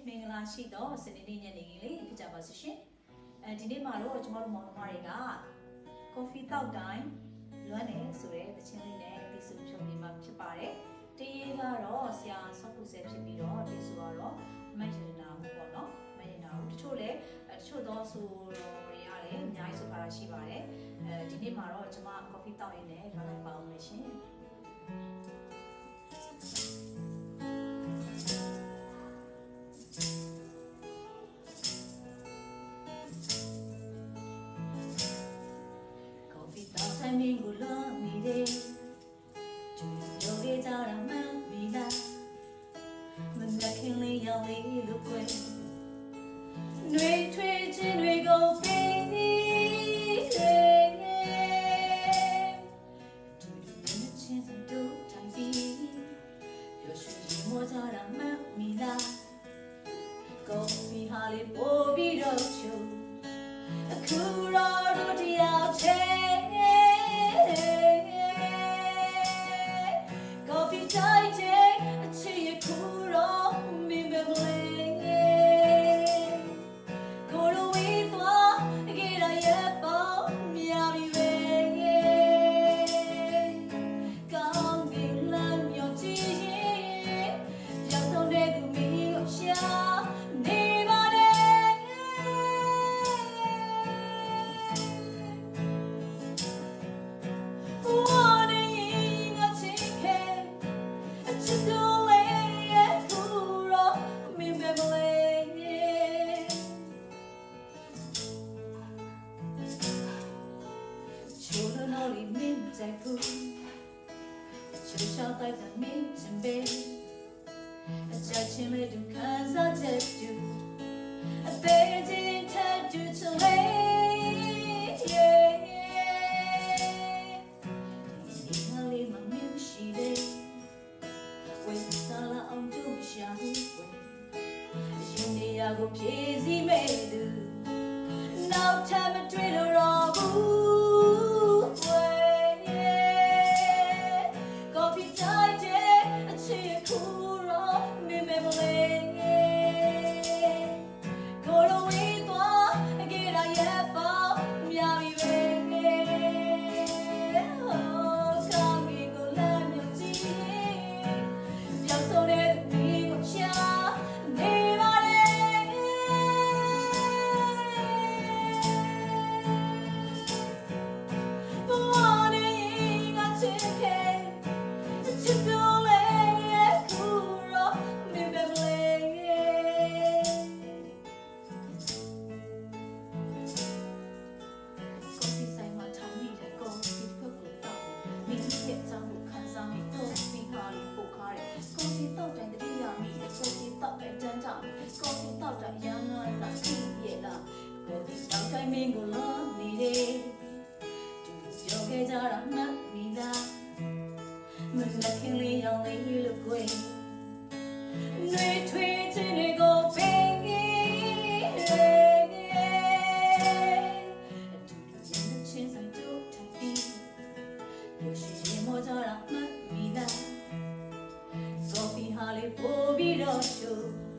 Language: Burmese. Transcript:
မင်္ဂလာရှိတော့စနေနေ့ညနေခင်းလေးဖြစ်ကြပါစေရှင်ဒီနေ့မှာတော့ကျွန်တော်တို့မောင်နှမတွေကကော်ဖီတောက်တိုင်းလွမ်းနေဆိုတဲ့တခြင်းလေးနဲ့ဒီစုဖြုံနေမှာဖြစ်ပါတယ်တရေကတော့ဆရာဆောက်ဖို့ဆဲဖြစ်ပြီးတော့ဒီဆိုတော့မယရနာဘူးပေါ့နော်မယရနာဘူးတချို့လည်းတချို့တော့ဆိုတွေရတယ်အများကြီးဆိုထားတာရှိပါတယ်ဒီနေ့မှာတော့ကျွန်မကော်ဖီတောက်ရင်းနဲ့ထားလိုက်ပါအောင်မယ်ရှင်မင်းကိုလောမိတယ်ကျူရောခဲ့ကြတာမှန်ပြီလားမနက်ခင်းလေးရောင်လေးလို့ကွယ်နှွေထွေးခြင်းတွေကိုပေးတယ်ကျူမချင်းစတို့တိုင်းပြီးပျော်ရွှင်ရင်မောကြတာမှန်ပြီလားကော်ဖီဟာလေးပို့ပြီးတော့ချူအခုတော့တို့တယောက်တည်းမင်းใจพูชูชอบไปแต่မင်းချင်ပဲအကြချင်းလေးဒုက္ခစားချက်တူအသေးချင်းထပ်တူချလေဒီနေ့လေးမမြင်ရှိတယ်ဝေစားလာအောင်ကျူရှာဘူးရှင်နေရာကိုဖြည့်စည်းမဲ့သူနောက်ထပ်မတွေ့တော့ဘူးကော်ဖီတောက်တာရမ်းလာတာကြည့်ရလားကော်ဖီတောက်တိုင်းမင်းကိုလောနေတယ်သူပြောခဲ့ကြတာမှတ်မိလားမနက်ခင်းလေးရောင်လေးလို့ကိုယ်နှွေထွေးခြင်းတွေကိုပေးချင်းဆိုင်တို့ထိုင်ပြီးလို့ရှိရင်မောကြတာမှတ်မိလားကော်ဖီဟာလေးပို့ပြီးတော့ချိုး